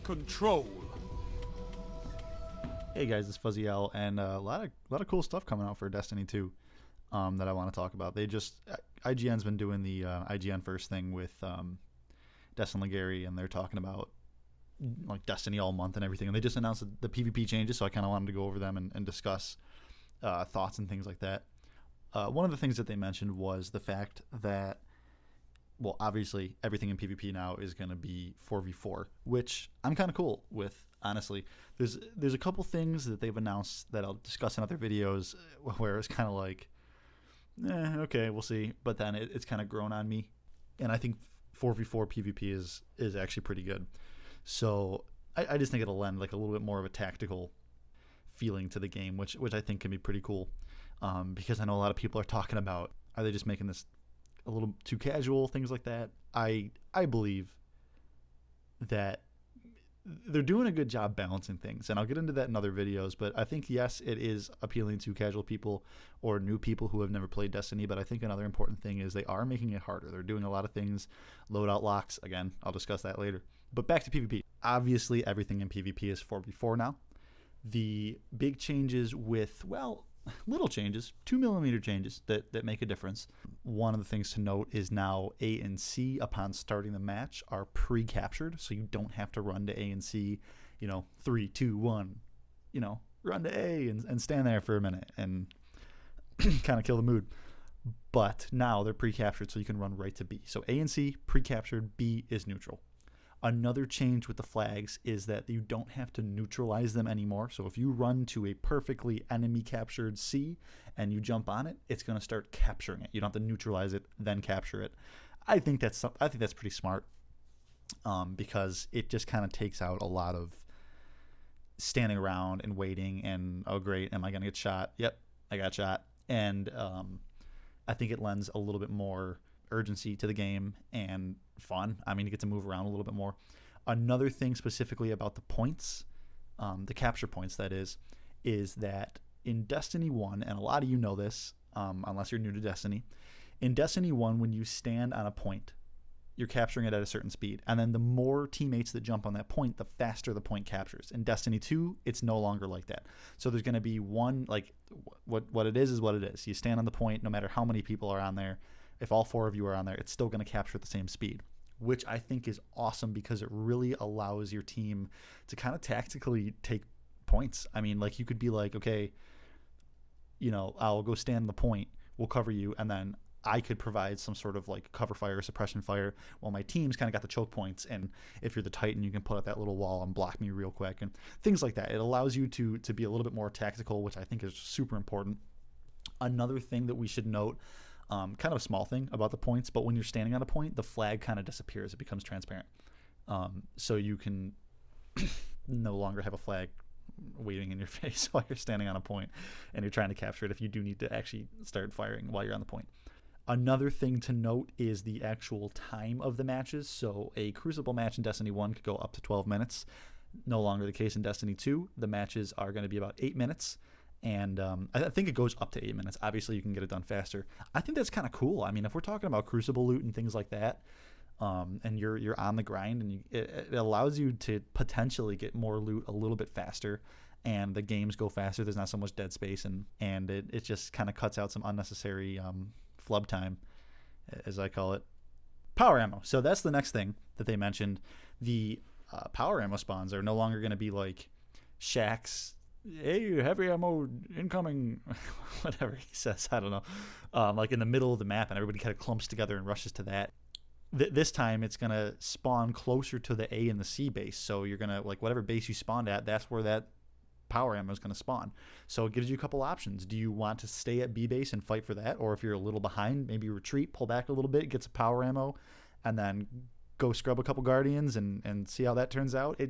Control. Hey guys, it's Fuzzy L, and a lot of cool stuff coming out for Destiny 2 that I want to talk about. IGN's been doing the IGN first thing with Destin Legary, and they're talking about like Destiny all month and everything. And they just announced the PvP changes, so I kind of wanted to go over them and discuss thoughts and things like that. One of the things that they mentioned was the fact that, well, obviously everything in PvP now is going to be 4v4, which I'm kind of cool with, honestly. There's a couple things that they've announced that I'll discuss in other videos where it's kind of like, okay, we'll see. But then it's kind of grown on me, and I think 4v4 PvP is actually pretty good. So I just think it'll lend like a little bit more of a tactical feeling to the game, which I think can be pretty cool. Because I know a lot of people are talking about, are they just making this a little too casual, things like that. I believe that they're doing a good job balancing things, and I'll get into that in other videos. But I think, yes, it is appealing to casual people or new people who have never played Destiny, but I think another important thing is they are making it harder. They're doing a lot of things, loadout locks, again, I'll discuss that later. But back to PvP. Obviously, everything in PvP is 4v4 now. The big changes with, well, little changes, 2mm changes that make a difference. One of the things to note is now A and C upon starting the match are pre-captured, so you don't have to run to A and C, 3, 2, 1, run to A and stand there for a minute and kind of kill the mood. But now they're pre-captured, so you can run right to B. So A and C, pre-captured, B is neutral. Another change with the flags is that you don't have to neutralize them anymore. So if you run to a perfectly enemy captured C and you jump on it, it's going to start capturing it. You don't have to neutralize it, then capture it. I think that's pretty smart, because it just kind of takes out a lot of standing around and waiting and, oh great, am I going to get shot? Yep, I got shot. And I think it lends a little bit more urgency to the game and fun. I mean, you get to move around a little bit more. Another thing specifically about the points, the capture points, that is that in Destiny 1, and a lot of you know this, unless you're new to Destiny, in Destiny 1, when you stand on a point, you're capturing it at a certain speed. And then the more teammates that jump on that point, the faster the point captures. In Destiny 2, it's no longer like that. So there's going to be one, like, what it is what it is. You stand on the point, no matter how many people are on there. If all 4 of you are on there, it's still going to capture at the same speed, which I think is awesome because it really allows your team to kind of tactically take points. I mean, like, you could be like, okay, I'll go stand the point, we'll cover you, and then I could provide some sort of like cover fire or suppression fire while my team's kind of got the choke points. And if you're the Titan, you can put up that little wall and block me real quick and things like that. It allows you to be a little bit more tactical, which I think is super important. Another thing that we should note, kind of a small thing about the points, but when you're standing on a point, the flag kind of disappears. It becomes transparent. So you can no longer have a flag waving in your face while you're standing on a point and you're trying to capture it if you do need to actually start firing while you're on the point. Another thing to note is the actual time of the matches. So a Crucible match in Destiny 1 could go up to 12 minutes. No longer the case in Destiny 2. The matches are going to be about 8 minutes. And I think it goes up to 8 minutes. Obviously, you can get it done faster. I think that's kind of cool. I mean, if we're talking about Crucible loot and things like that, and you're on the grind, and it allows you to potentially get more loot a little bit faster, and the games go faster. There's not so much dead space, and it just kind of cuts out some unnecessary flub time, as I call it. Power ammo. So that's the next thing that they mentioned. The power ammo spawns are no longer going to be like shacks. Hey, heavy ammo incoming, whatever he says, I don't know, like in the middle of the map, and everybody kind of clumps together and rushes to that. This time it's going to spawn closer to the A and the C base, so you're going to, like, whatever base you spawned at, that's where that power ammo is going to spawn. So it gives you a couple options. Do you want to stay at B base and fight for that, or if you're a little behind, maybe retreat, pull back a little bit, get some power ammo, and then go scrub a couple Guardians and see how that turns out?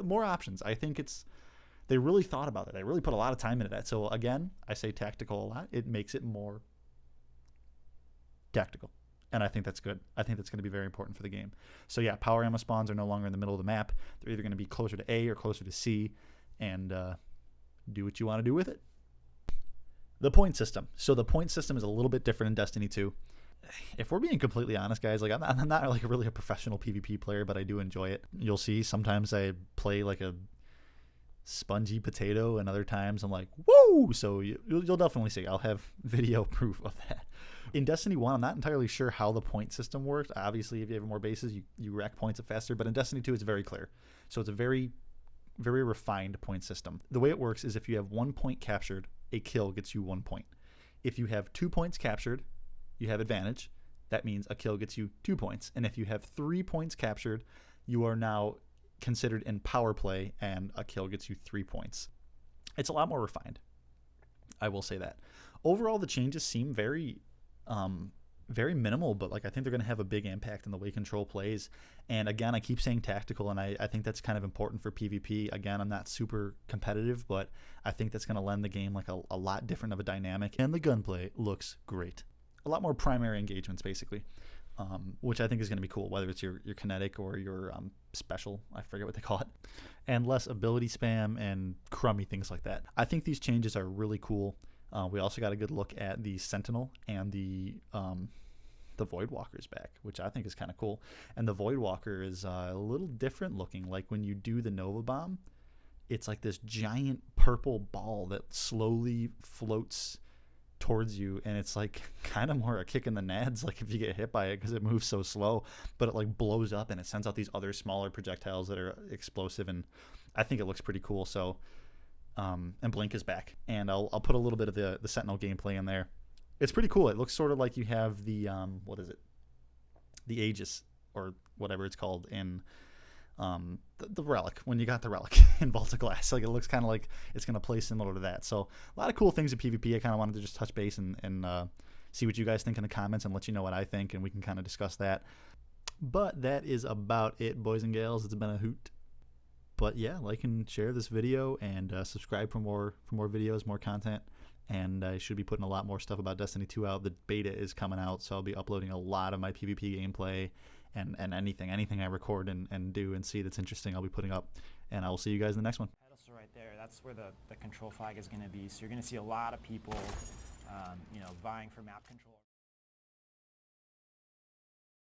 More options. I think they really thought about it. They really put a lot of time into that. So again, I say tactical a lot. It makes it more tactical. And I think that's good. I think that's going to be very important for the game. So yeah, power ammo spawns are no longer in the middle of the map. They're either going to be closer to A or closer to C, and do what you want to do with it. The point system. So the point system is a little bit different in Destiny 2. if we're being completely honest, guys, like I'm not like really a professional PvP player, but I do enjoy it. You'll see sometimes I play like a spongy potato, and other times I'm like, whoa! So you'll definitely see. I'll have video proof of that. In Destiny 1, I'm not entirely sure how the point system works. Obviously, if you have more bases, you rack points up faster, but in Destiny 2, it's very clear. So it's a very, very refined point system. The way it works is if you have 1 point captured, a kill gets you 1 point. If you have 2 points captured, you have advantage. That means a kill gets you 2 points. And if you have 3 points captured, you are now considered in power play, and a kill gets you 3 points. It's a lot more refined. I will say that. Overall, the changes seem very minimal, but like I think they're going to have a big impact in the way Control plays. And again, I keep saying tactical, and I think that's kind of important for PvP. Again, I'm not super competitive, but I think that's going to lend the game like a lot different of a dynamic. And the gunplay looks great. A lot more primary engagements, basically, which I think is going to be cool, whether it's your kinetic or your special. I forget what they call it. And less ability spam and crummy things like that. I think these changes are really cool. We also got a good look at the Sentinel and the Void Walker's back, which I think is kind of cool. And the Void Walker is a little different looking. Like when you do the Nova Bomb, it's like this giant purple ball that slowly floats towards you, and it's like kind of more a kick in the nads, like if you get hit by it, because it moves so slow, but it like blows up and it sends out these other smaller projectiles that are explosive, and I think it looks pretty cool. So and Blink is back, and I'll put a little bit of the Sentinel gameplay in there. It's pretty cool. It looks sort of like you have the what is it, the Aegis or whatever it's called in the Relic, when you got the Relic in Vault of Glass. Like it looks kind of like it's going to play similar to that. So a lot of cool things in PvP. I kind of wanted to just touch base and see what you guys think in the comments and let you know what I think, and we can kind of discuss that. But that is about it, boys and gals. It's been a hoot. But yeah, like and share this video, and subscribe for more videos, more content. And I should be putting a lot more stuff about Destiny 2 out. The beta is coming out, so I'll be uploading a lot of my PvP gameplay and anything I record and do and see that's interesting, I'll be putting up. And I will see you guys in the next one. Pedestal right there, that's where the control flag is going to be. So you're going to see a lot of people, vying for map control.